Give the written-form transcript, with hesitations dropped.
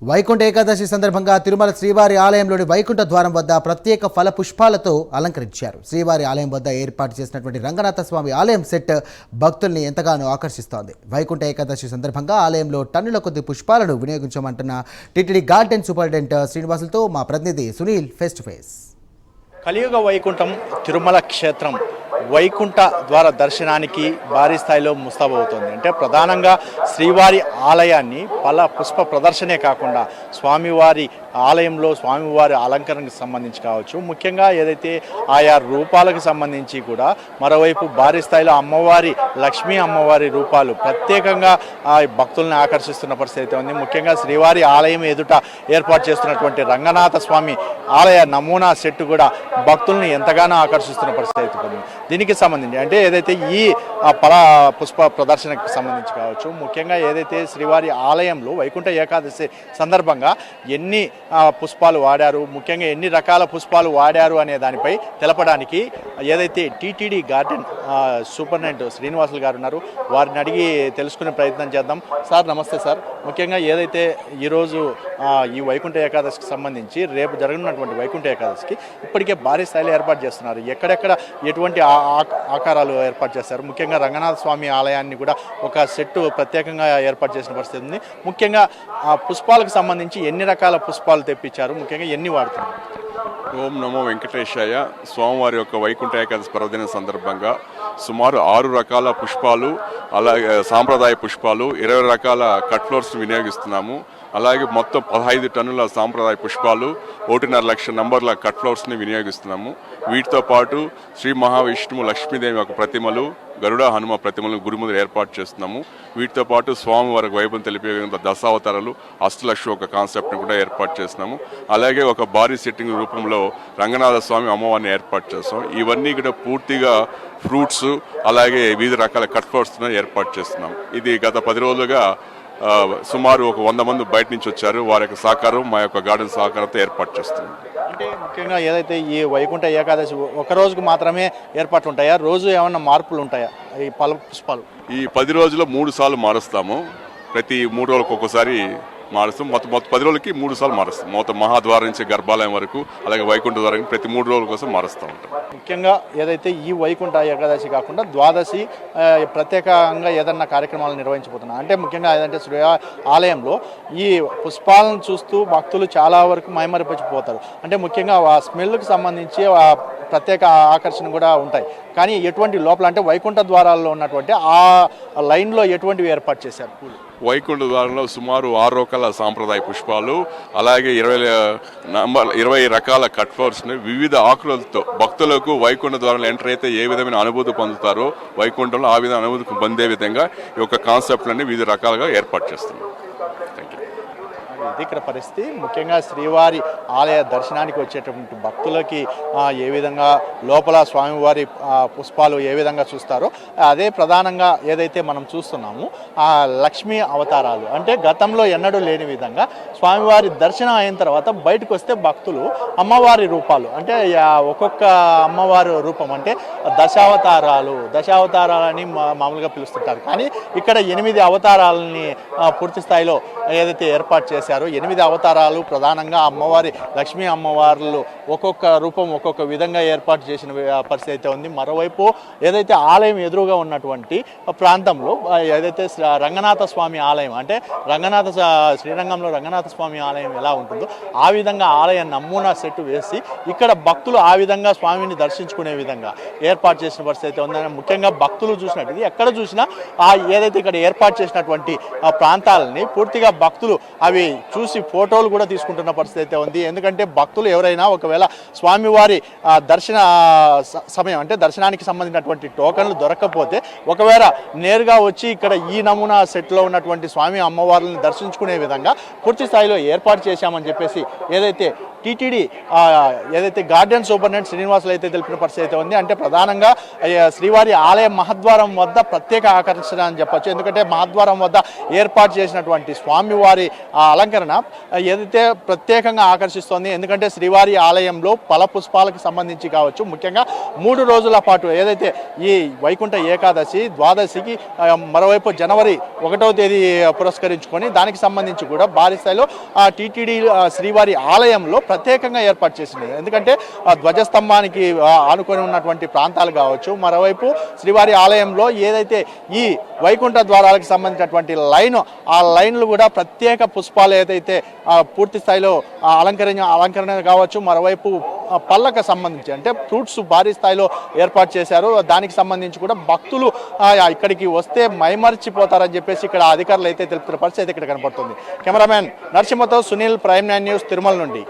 వైకుంఠ ఏకాదశి సందర్భంగా తిరుమల శ్రీవారి ఆలయంలోని వైకుంఠ ద్వారం వద్ద ప్రత్యేక ఫల పుష్పాలతో అలంకరించారు. శ్రీవారి ఆలయం వద్ద ఏర్పాటు చేసినటువంటి రంగనాథ స్వామి ఆలయం సెట్ భక్తుల్ని ఎంతగానో ఆకర్షిస్తోంది. వైకుంఠ ఏకాదశి సందర్భంగా ఆలయంలో టన్నుల కొద్ది పుష్పాలను వినియోగించమంటున్న టీటీడీ గార్డెన్ సూపరింటెండెంట్ శ్రీనివాసులతో మా ప్రతినిధి సునీల్ ఫేస్ టు ఫేస్. కలియుగ వైకుంఠం తిరుమల క్షేత్రం వైకుంఠ ద్వార దర్శనానికి భారీ స్థాయిలో ముస్తాబవుతోంది. అంటే ప్రధానంగా శ్రీవారి ఆలయాన్ని పుష్ప ప్రదర్శనే కాకుండా స్వామివారి ఆలయంలో స్వామివారి అలంకరణకు సంబంధించి కావచ్చు, ముఖ్యంగా ఏదైతే ఆయా రూపాలకు సంబంధించి కూడా మరోవైపు భారీ స్థాయిలో అమ్మవారి లక్ష్మీ అమ్మవారి రూపాలు ప్రత్యేకంగా భక్తుల్ని ఆకర్షిస్తున్న పరిస్థితి ఉంది. ముఖ్యంగా శ్రీవారి ఆలయం ఎదుట ఏర్పాటు చేస్తున్నటువంటి రంగనాథ స్వామి ఆలయ నమూనా సెట్ కూడా భక్తుల్ని ఎంతగానో ఆకర్షిస్తున్న పరిస్థితి ఉంది. దీనికి సంబంధించి అంటే ఏదైతే ఈ పుష్ప ప్రదర్శనకు సంబంధించి కావచ్చు, ముఖ్యంగా ఏదైతే శ్రీవారి ఆలయంలో వైకుంఠ ఏకాదశి సందర్భంగా ఎన్ని పుష్పాలు వాడారు, ముఖ్యంగా ఎన్ని రకాల పుష్పాలు వాడారు అనే దానిపై తెలపడానికి ఏదైతే టీటీడీ గార్డెన్ సూపరింటెండెంట్ శ్రీనివాసులు గారు ఉన్నారు, వారిని అడిగి తెలుసుకునే ప్రయత్నం చేద్దాం. సార్ నమస్తే సార్. ముఖ్యంగా ఏదైతే ఈరోజు ఈ వైకుంఠ ఏకాదశికి సంబంధించి రేపు జరగనున్నటువంటి వైకుంఠ ఏకాదశికి ఇప్పటికే భారీ స్థాయిలో ఏర్పాటు చేస్తున్నారు. ఎక్కడెక్కడ ఎటువంటి ఆకారాలు ఏర్పాటు చేస్తారు, ముఖ్యంగా రంగనాథ స్వామి ఆలయాన్ని కూడా ఒక సెట్ ప్రత్యేకంగా ఏర్పాటు చేసిన పరిస్థితి ఉంది. ముఖ్యంగా పుష్పాలకు సంబంధించి ఎన్ని రకాల పుష్పాలు తెప్పించారు, ముఖ్యంగా ఎన్ని వాడుతున్నారు? ఓం నమో వెంకటేశాయ. స్వామివారి యొక్క వైకుంఠ ఏకాదశి పర్వదినం సందర్భంగా సుమారు 6 రకాల పుష్పాలు, అలాగే సాంప్రదాయ పుష్పాలు, 20 రకాల కట్ ఫ్లవర్స్ వినియోగిస్తున్నాము. అలాగే మొత్తం 15 టన్నుల సాంప్రదాయ పుష్పాలు, 1.5 లక్షల నంబర్ల కట్ ఫ్లవర్స్ని వినియోగిస్తున్నాము. వీటితో పాటు శ్రీ మహావిష్ణువు లక్ష్మీదేవి యొక్క ప్రతిమలు, గరుడ హనుమ ప్రతిమలను గురుముద్ర ఏర్పాటు చేస్తున్నాము. వీటితో పాటు స్వామివారికి వైభవం తెలిపే దశావతారాలు, అష్టలక్ష్మి ఒక కాన్సెప్ట్ని కూడా ఏర్పాటు చేస్తున్నాము. అలాగే ఒక భారీ సెట్టింగ్ రూపంలో రంగనాథ స్వామి అమ్మవారిని ఏర్పాటు చేస్తాం. ఇవన్నీ కూడా పూర్తిగా ఫ్రూట్స్, అలాగే వివిధ రకాల కట్ ఫ్లవర్స్ ఏర్పాటు చేస్తున్నాం. ఇది గత 10 రోజులుగా సుమారు ఒక 100 మంది బయట నుంచి వచ్చారు. వారి యొక్క సహకారం మా యొక్క గార్డెన్ సహకారంతో ఏర్పాటు చేస్తున్నాం. అంటే ముఖ్యంగా ఏదైతే ఈ వైకుంఠ ఏకాదశి ఒక రోజుకు మాత్రమే ఏర్పాట్లు ఉంటాయా, రోజు ఏమన్నా మార్పులు ఉంటాయా ఈ పుష్పాలు? ఈ 10 రోజుల్లో 3 సార్లు మారుస్తాము. ప్రతి 3 రోజులకు ఒక్కోసారి మారుస్తాం. మొత్తం 10 రోజులకి 3 సార్లు మారుస్తాం. మొత్తం మహాద్వారం నుంచి గర్భాలయం వరకు, అలాగే వైకుంఠ ద్వారం ప్రతి 3 రోజుల కోసం మారుస్తూ ఉంటాం. ముఖ్యంగా ఏదైతే ఈ వైకుంఠ ఏకాదశి కాకుండా ద్వాదశి ప్రత్యేకంగా ఏదన్నా కార్యక్రమాలు నిర్వహించబోతున్నా అంటే ముఖ్యంగా ఏదంటే శ్రీ ఆలయంలో ఈ పుష్పాలను చూస్తూ భక్తులు చాలా వరకు మైమరిపించిపోతారు. అంటే ముఖ్యంగా ఆ స్మెల్కి సంబంధించి ప్రత్యేక ఆకర్షణ కూడా ఉంటాయి. కానీ ఎటువంటి లోపల అంటే వైకుంఠ ద్వారాల్లో ఉన్నటువంటి ఆ లైన్లో ఎటువంటివి ఏర్పాటు చేశారు? వైకుంఠ ద్వారంలో సుమారు 6 రకాల సాంప్రదాయ పుష్పాలు, అలాగే 20 రకాల కట్ ఫ్లవర్స్ని వివిధ ఆకృతులతో భక్తులకు వైకుంఠ ద్వారంలో ఎంటర్ అయితే ఏ విధమైన అనుభూతి పొందుతారో వైకుంఠంలో ఆ విధమైన అనుభూతి పొందే విధంగా ఈ యొక్క కాన్సెప్ట్లన్నీ వివిధ రకాలుగా ఏర్పాటు చేస్తున్నాం. ఇది ఇక్కడ పరిస్థితి. ముఖ్యంగా శ్రీవారి ఆలయ దర్శనానికి వచ్చేటువంటి భక్తులకి ఏ విధంగా లోపల స్వామివారి పుష్పాలు ఏ విధంగా చూస్తారో అదే ప్రధానంగా ఏదైతే మనం చూస్తున్నాము ఆ లక్ష్మీ అవతారాలు అంటే గతంలో ఎన్నడూ లేని విధంగా స్వామివారి దర్శనం అయిన తర్వాత బయటకు వస్తే భక్తులు అమ్మవారి రూపాలు అంటే ఒక్కొక్క అమ్మవారి రూపం అంటే దశావతారాలని మామూలుగా పిలుస్తుంటారు. కానీ ఇక్కడ 8 అవతారాలని పూర్తి స్థాయిలో ఏదైతే ఏర్పాటు చేశారో 8 అవతారాలు ప్రధానంగా అమ్మవారి లక్ష్మీ అమ్మవార్లు ఒక్కొక్క రూపం ఒక్కొక్క విధంగా ఏర్పాటు చేసిన పరిస్థితి అయితే ఉంది. మరోవైపు ఏదైతే ఆలయం ఎదురుగా ఉన్నటువంటి ప్రాంతంలో ఏదైతే రంగనాథ స్వామి ఆలయం అంటే శ్రీరంగంలో రంగనాథ స్వామి ఆలయం ఎలా ఉంటుందో ఆ విధంగా ఆలయ నమూనా సెట్ వేసి ఇక్కడ భక్తులు ఆ విధంగా స్వామిని దర్శించుకునే విధంగా ఏర్పాటు చేసిన పరిస్థితి అయితే ఉందని ముఖ్యంగా భక్తులు చూసినట్టు ఎక్కడ చూసినా ఏదైతే ఇక్కడ ఏర్పాటు చేసినటువంటి ప్రాంతాలని పూర్తిగా భక్తులు అవి చూసి ఫోటోలు కూడా తీసుకుంటున్న పరిస్థితి అయితే ఉంది. ఎందుకంటే భక్తులు ఎవరైనా ఒకవేళ స్వామివారి దర్శన సమయం అంటే దర్శనానికి సంబంధించినటువంటి టోకన్లు దొరకకపోతే ఒకవేళ నేరుగా వచ్చి ఇక్కడ ఈ నమూనా సెట్లో ఉన్నటువంటి స్వామి అమ్మవార్లను దర్శించుకునే విధంగా పూర్తి స్థాయిలో ఏర్పాటు చేశామని చెప్పేసి ఏదైతే టీటీడీ ఏదైతే గార్డెన్ సూపరింటెండెంట్ శ్రీనివాసులు అయితే తెలిపిన పరిస్థితి అయితే ఉంది. అంటే ప్రధానంగా శ్రీవారి ఆలయం మహద్వారం వద్ద ప్రత్యేక ఆకర్షణ అని చెప్పొచ్చు. ఎందుకంటే మహద్వారం వద్ద ఏర్పాటు చేసినటువంటి స్వామివారి అలంకరణ ఏదైతే ప్రత్యేకంగా ఆకర్షిస్తోంది. ఎందుకంటే శ్రీవారి ఆలయంలో ఫల పుష్పాలకు సంబంధించి కావచ్చు, ముఖ్యంగా 3 రోజుల పాటు ఏదైతే ఈ వైకుంఠ ఏకాదశి ద్వాదశికి మరోవైపు జనవరి 1వ తేదీ పురస్కరించుకొని దానికి సంబంధించి కూడా భారీ స్థాయిలో టీటీడీ శ్రీవారి ఆలయంలో ప్రత్యేకంగా ఏర్పాటు చేసింది. ఎందుకంటే ధ్వజస్తంభానికి ఆనుకొని ఉన్నటువంటి ప్రాంతాలు కావచ్చు, మరోవైపు శ్రీవారి ఆలయంలో ఏదైతే ఈ వైకుంఠ ద్వారాలకు సంబంధించినటువంటి ఆ లైన్లు కూడా ప్రత్యేక పుష్పాలు ఏదైతే పూర్తి స్థాయిలో అలంకరణ కావచ్చు, మరోవైపు పళ్ళకు సంబంధించి అంటే ఫ్రూట్స్ భారీ స్థాయిలో ఏర్పాటు చేశారు. దానికి సంబంధించి కూడా భక్తులు ఇక్కడికి వస్తే మైమర్చిపోతారని చెప్పేసి ఇక్కడ అధికారులు అయితే తెలుపుతున్న పరిస్థితి ఇక్కడ కనపడుతుంది. కెమెరామ్యాన్ నరసింహతో సునీల్, ప్రైమ్ 9 న్యూస్, తిరుమల నుండి.